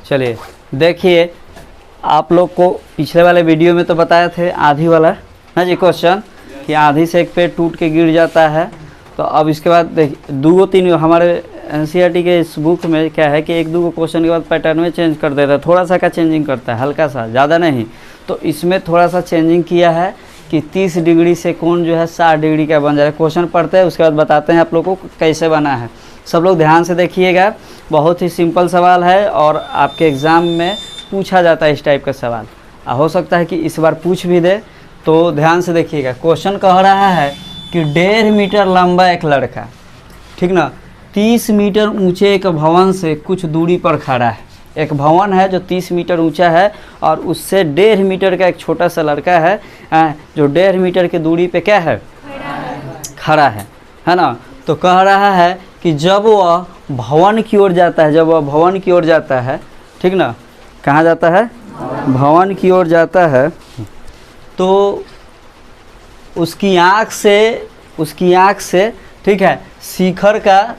चलिए देखिए, आप लोग को पिछले वाले वीडियो में तो बताए थे आधी वाला ना जी क्वेश्चन, कि आधी से एक पेड़ टूट के गिर जाता है। तो अब इसके बाद देखिए 2-3 हमारे एनसीईआरटी के इस बुक में क्या है कि 1-2 क्वेश्चन के बाद पैटर्न में चेंज कर देता है, थोड़ा सा का चेंजिंग करता है, हल्का सा, ज़्यादा नहीं। तो इसमें थोड़ा सा चेंजिंग किया है कि 30 डिग्री से कोण जो है 60 डिग्री का बन जा रहा है। क्वेश्चन पढ़ते हैं, उसके बाद बताते हैं आप लोगों को कैसे बना है। सब लोग ध्यान से देखिएगा, बहुत ही सिंपल सवाल है और आपके एग्ज़ाम में पूछा जाता है इस टाइप का सवाल। हो सकता है कि इस बार पूछ भी दे, तो ध्यान से देखिएगा। क्वेश्चन कह रहा है कि 1.5 मीटर लंबा एक लड़का, ठीक ना, 30 मीटर ऊंचे एक भवन से कुछ दूरी पर खड़ा है। एक भवन है जो 30 मीटर ऊंचा है और उससे 1.5 मीटर का एक छोटा सा लड़का है जो 1.5 मीटर की दूरी पे क्या है, खड़ा है ना। तो कह रहा है कि जब वह भवन की ओर जाता है, जब वह भवन की ओर जाता है, ठीक ना, कहाँ जाता है, भवन की ओर जाता है, तो उसकी आँख से ठीक है, शिखर का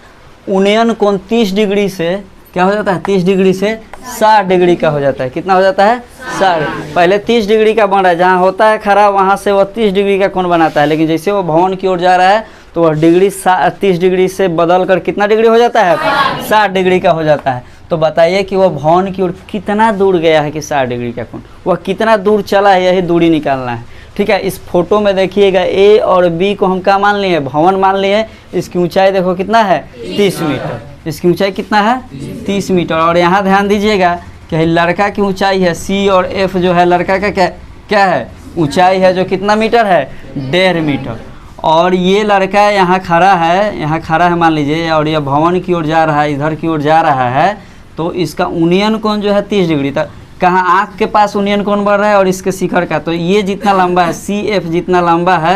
उन्नयन कोण 30 डिग्री से क्या हो जाता है, 30 डिग्री से 60 डिग्री का हो जाता है। कितना हो जाता है, 60। पहले 30 डिग्री का बन रहा है, जहाँ होता है खड़ा वहाँ से वह 30 डिग्री का कोण बनाता है, लेकिन जैसे वो भवन की ओर जा रहा है तो वह डिग्री 30 डिग्री से बदल कर कितना डिग्री हो जाता है, 60 डिग्री का हो जाता है। तो बताइए कि वह भवन की ओर कितना दूर गया है कि 60 डिग्री का कोण, वह कितना दूर चला है, यही दूरी निकालना है। ठीक है, इस फोटो में देखिएगा ए और बी को हम क्या मान लिए, भवन मान लिए। इसकी ऊंचाई देखो कितना है, 30 मीटर। इसकी ऊंचाई कितना है, 30 मीटर। और यहाँ ध्यान दीजिएगा कि लड़का की ऊंचाई है सी और एफ जो है लड़का का क्या है, ऊंचाई है, जो कितना मीटर है, 1.5 मीटर। और ये लड़का यहाँ खड़ा है मान लीजिए, और यह भवन की ओर जा रहा है, इधर की ओर जा रहा है, तो इसका उन्नयन कोण जो है 30 डिग्री तक। कहाँ, आँख के पास उन्नयन कोण बढ़ रहा है और इसके शिखर का, तो ये जितना लंबा है सी एफ जितना लंबा है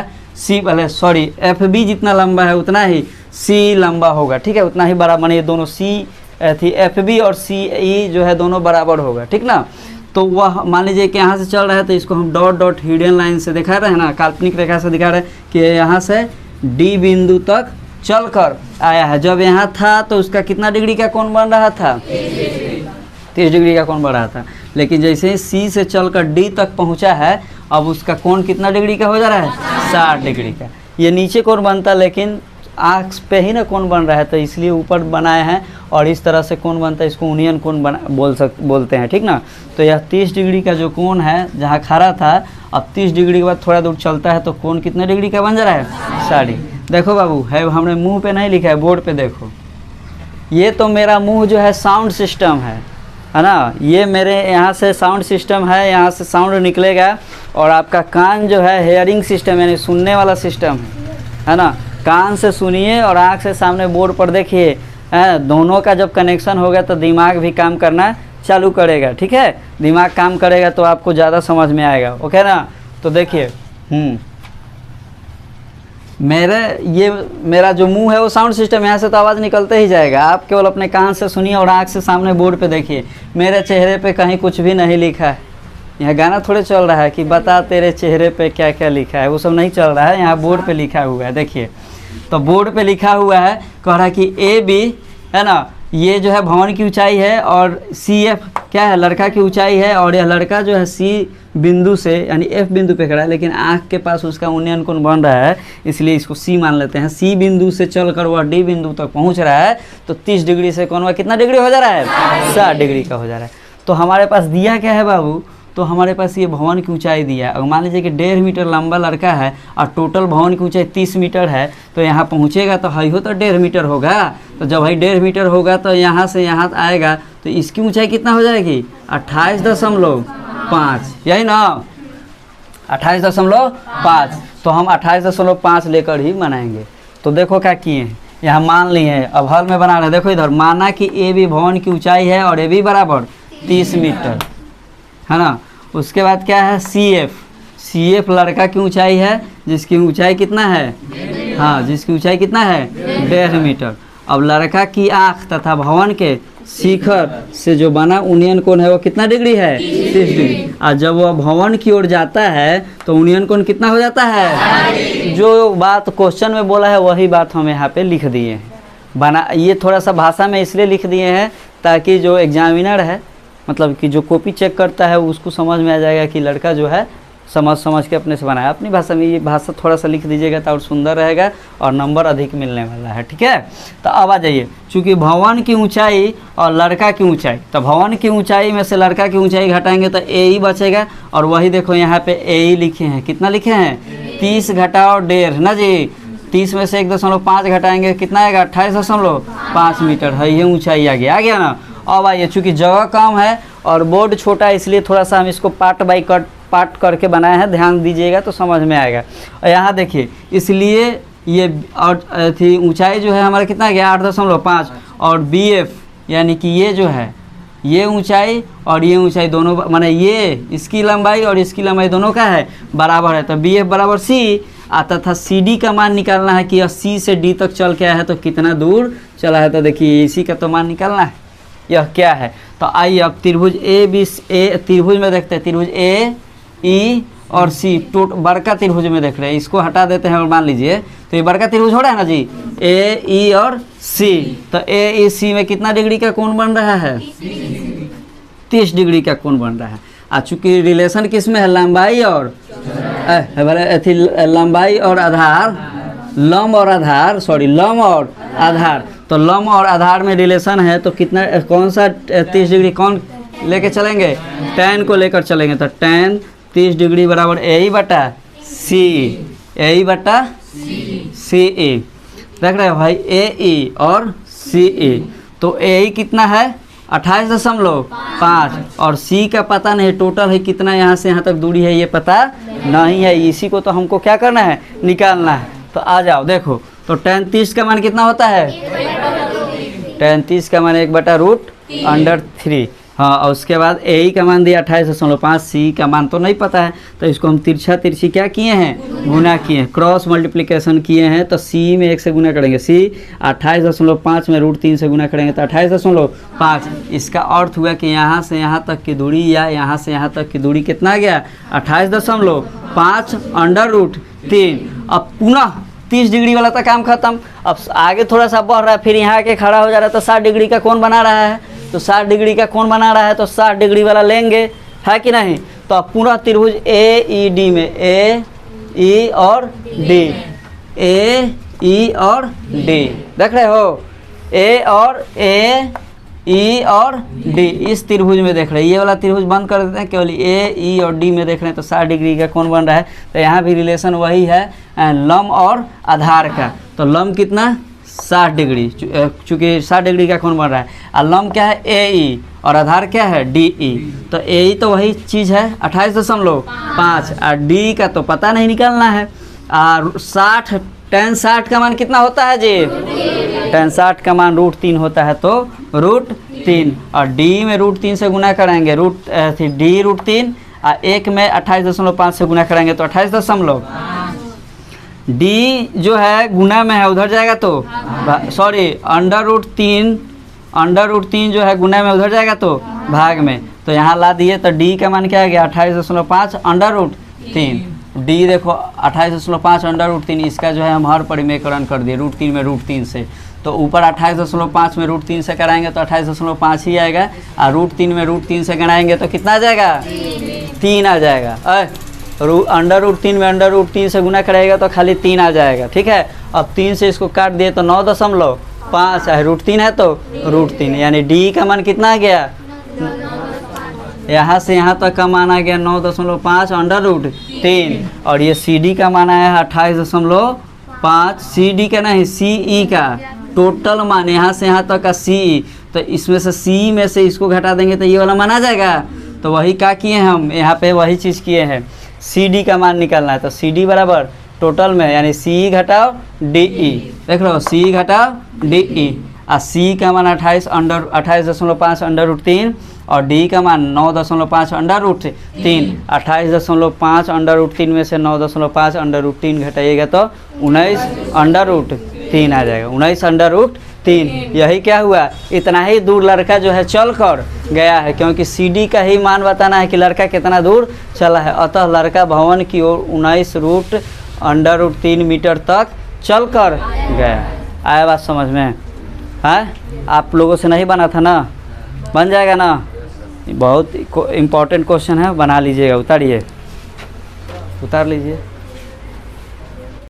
एफ बी जितना लंबा है उतना ही सी लंबा होगा। ठीक है, उतना ही बराबर, ये दोनों एफ बी और सी ई जो है दोनों बराबर होगा। ठीक ना। तो वह मान लीजिए कि यहाँ से चल रहा है, तो इसको हम डॉट डॉट हिडन लाइन से दिखा रहे हैं ना, काल्पनिक रेखा से दिखा रहे हैं कि यहाँ से डी बिंदु तक चल कर आया है। जब यहाँ था तो उसका कितना डिग्री का कोण बन रहा था, 30 डिग्री का कोण बन रहा था। लेकिन जैसे ही सी से चलकर डी तक पहुँचा है, अब उसका कोण कितना डिग्री का हो जा रहा है, 60 डिग्री का। ये नीचे कोण बनता, लेकिन आँख पे ही ना कोण बन रहा है, तो इसलिए ऊपर बनाए हैं। और इस तरह से कोण बनता है, इसको उन्नयन कोण बोलते हैं। ठीक ना। तो यह 30 डिग्री का जो कोण है जहाँ खड़ा था, अब 30 डिग्री के बाद थोड़ा दूर चलता है तो कोण कितने डिग्री का बन जा रहा है, 60। देखो बाबू, है हमने मुंह पे नहीं लिखा है, बोर्ड पे देखो। ये तो मेरा मुंह जो है साउंड सिस्टम है ना, ये मेरे यहाँ से साउंड सिस्टम है, यहाँ से साउंड निकलेगा। और आपका कान जो है हेयरिंग सिस्टम, यानी सुनने वाला सिस्टम है ना। कान से सुनिए और आँख से सामने बोर्ड पर देखिए, दोनों का जब कनेक्शन होगा तो दिमाग भी काम करना चालू करेगा। ठीक है, दिमाग काम करेगा तो आपको ज़्यादा समझ में आएगा। ओके ना। तो देखिए मेरा जो मुंह है वो साउंड सिस्टम, यहाँ से तो आवाज़ निकलते ही जाएगा। आप केवल अपने कान से सुनिए और आँख से सामने बोर्ड पे देखिए। मेरे चेहरे पे कहीं कुछ भी नहीं लिखा है। यहाँ गाना थोड़े चल रहा है कि बता तेरे चेहरे पे क्या क्या लिखा है, वो सब नहीं चल रहा है। यहाँ बोर्ड पे लिखा हुआ है, देखिए। तो बोर्ड पे लिखा हुआ है, कह रहा है कि ए बी है ना, ये जो है भवन की ऊंचाई है और सी एफ क्या है, लड़का की ऊंचाई है। और यह लड़का जो है सी बिंदु से यानी एफ बिंदु पे खड़ा है, लेकिन आँख के पास उसका उन्नयन कोण बन रहा है, इसलिए इसको सी मान लेते हैं। सी बिंदु से चलकर वह डी बिंदु तक पहुंच रहा है, तो 30 डिग्री से कोण वह कितना डिग्री हो जा रहा है, 60 डिग्री का हो जा रहा है। तो हमारे पास दिया क्या है बाबू, तो हमारे पास ये भवन की ऊंचाई दिया है। और मान लीजिए कि 1.5 मीटर लंबा लड़का है और टोटल भवन की ऊंचाई 30 मीटर है, तो यहाँ पहुँचेगा तो हाई हो तो 1.5 मीटर होगा। तो जब भाई 1.5 मीटर होगा तो यहाँ से यहाँ आएगा, तो इसकी ऊंचाई कितना हो जाएगी, 28.5, यही ना, 28.5। तो हम 28.5 लेकर ही बनाएंगे। तो देखो क्या किए हैं, यहाँ मान लिए हैं, अब हल में बना रहे हैं। देखो इधर माना कि ए बी भवन की ऊंचाई है और ए बी बराबर 30 मीटर है ना। उसके बाद क्या है, सी एफ लड़का की ऊंचाई है, जिसकी ऊंचाई कितना है, हाँ, जिसकी ऊंचाई कितना है, 1.5 मीटर। अब लड़का की आँख तथा भवन के शिखर से जो बना उन्नयन कोण है वो कितना डिग्री है, 30 डिग्री। और जब वह भवन की ओर जाता है तो उन्नयन कोण कितना हो जाता है, जो बात क्वेश्चन में बोला है वही बात हम यहाँ पे लिख दिए हैं। ये थोड़ा सा भाषा में इसलिए लिख दिए हैं ताकि जो एग्जामिनर है मतलब कि जो कॉपी चेक करता है उसको समझ में आ जाएगा कि लड़का जो है समझ के अपने से बनाया। अपनी भाषा में ये भाषा थोड़ा सा लिख दीजिएगा तो और सुंदर रहेगा और नंबर अधिक मिलने वाला है। ठीक है, तो अब आ जाइए, चूँकि भवन की ऊंचाई और लड़का की ऊंचाई, तो भवन की ऊंचाई में से लड़का की ऊंचाई घटाएंगे तो ए ही बचेगा। और वही देखो यहाँ पे ए ही लिखे हैं, कितना लिखे हैं 30 घटाओ 1.5 ना जी, 30 में से 1.5 घटाएंगे कितना आएगा 28.5 मीटर है, ये ऊंचाई आ गया ना। अब आइए, चूँकि जगह कम है और बोर्ड छोटा है इसलिए थोड़ा सा हम इसको पार्ट करके बनाए हैं, ध्यान दीजिएगा तो समझ में आएगा। और यहाँ देखिए, इसलिए ये और थी ऊंचाई जो है हमारा कितना आ गया 8.5 और BF यानी कि ये जो है ये ऊंचाई और ये ऊंचाई दोनों माने ये इसकी लंबाई और इसकी लंबाई दोनों का है बराबर है, तो BF बराबर C आता था। CD का मान निकालना है कि C से D तक चल के आया है तो कितना दूर चला है, तो देखिए इसी का तो मान निकालना है, यह क्या है। तो आइए अब त्रिभुज त्रिभुज में देखते हैं, त्रिभुज AE और C बड़का त्रिभुज में देख रहे हैं, इसको हटा देते हैं और मान लीजिए तो ये बड़का त्रिभुज हो रहा है ना जी, AE और C, तो AEC में कितना डिग्री का कोण बन रहा है 30 डिग्री का कोण बन रहा है। चूँकि रिलेशन किस में है लंबाई और लंबाई और आधार, लंब और आधार, सॉरी लंब और आधार, तो लंब और आधार में रिलेशन है तो कितना कौन सा 30 डिग्री कौन लेके चलेंगे, tan को लेकर चलेंगे, तो tan 30 डिग्री बराबर AE बटा CE देख रहे हो भाई, AE और CE, तो AE कितना है 28.5 और C का पता नहीं, टोटल है कितना यहाँ से यहाँ तक दूरी है ये पता नहीं है, इसी को तो हमको क्या करना है निकालना है। तो आ जाओ देखो, तो tan 30 का मान कितना होता है, tan 30 का मान 1/√3। हाँ, और उसके बाद AE का मान दिया 28.5, C का मान तो नहीं पता है, तो इसको हम तिरछी क्या किए हैं गुना किए हैं, क्रॉस मल्टीप्लिकेशन किए हैं, तो C में 1 से गुना करेंगे, C 28.5 में √3 से गुना करेंगे तो 28.5। इसका अर्थ हुआ कि यहाँ से यहाँ तक की दूरी या यहाँ से यहाँ तक की दूरी कितना आ गया 28.5 √3। अब पुनः 30 डिग्री वाला था काम खत्म, अब आगे थोड़ा सा बढ़ रहा है, फिर यहाँ के खड़ा हो जा रहा है तो 60 डिग्री का कोण बना रहा है, तो 60 डिग्री का कोण बना रहा है तो 60 डिग्री वाला लेंगे, है कि नहीं। तो अब पूरा त्रिभुज AED में AE और D, AE और D देख रहे हो, A और AE और D इस त्रिभुज में देख रहे हैं, ये वाला त्रिभुज बंद कर देते हैं, केवल AE और D में देख रहे हैं तो 60 डिग्री का कोण बन रहा है। तो यहाँ भी रिलेशन वही है लंब और आधार का, तो लंब कितना 60 डिग्री, चूँकि 60 डिग्री का कोण बन रहा है, और लंब क्या है AE और आधार क्या है DE, तो AE तो वही चीज़ है 28.5 और D का तो पता नहीं निकालना है। और 60 tan 60 का मान कितना होता है जी, tan 60 का मान √3 होता है, तो √3 और D में √3 से गुना करेंगे D √3 और 1 में 28.5 से गुना करेंगे तो 28. D जो है गुना में है उधर जाएगा तो सॉरी √3 जो है गुना में उधर जाएगा तो भाग में, तो यहाँ ला दिए तो D का मान क्या आ गया 28.5 √3। D देखो 28.5 √3, इसका जो है हम हर परिमेयकरण कर दिए √3 में √3 से, तो ऊपर 28.5 में √3 से कराएंगे तो 28.5 ही आएगा, और √3 में √3 से कराएंगे तो कितना आ जाएगा 3 आ जाएगा। √3 में √3 से गुना करेगा तो खाली 3 आ जाएगा, ठीक है। अब 3 से इसको काट दिए तो 9.5 है, √3 है तो √3, यानी D का मान कितना आ गया, यहाँ से यहाँ तक का मान आ गया 9.5 √3, और ये CD का मान आया है 28.5, CD का नहीं CE का टोटल मान यहाँ से यहाँ तक का CE, तो इसमें से C में से इसको घटा देंगे तो ये वाला मान आ जाएगा। तो वही क्या किए हम यहाँ पे वही चीज़ किए हैं, CD का मान निकालना है, तो CD बराबर टोटल में यानी CE घटाओ DE, देख लो CE घटाओ DE, और C का मान 28.5 √3 और D का मान 9.5 √3, 28.5 √3 में से 9.5 √3 घटाइएगा तो 19 √3 आ जाएगा, 19 √3। यही क्या हुआ, इतना ही दूर लड़का जो है चल कर गया है, क्योंकि CD का ही मान बताना है कि लड़का कितना दूर चला है, अतः लड़का भवन की ओर 19 √3 मीटर तक चल कर गया। आया बात समझ में है, आप लोगों से नहीं बना था ना, बन जाएगा ना, बहुत इम्पोर्टेंट क्वेश्चन है, बना लीजिएगा। उतारिए, उतार लीजिए।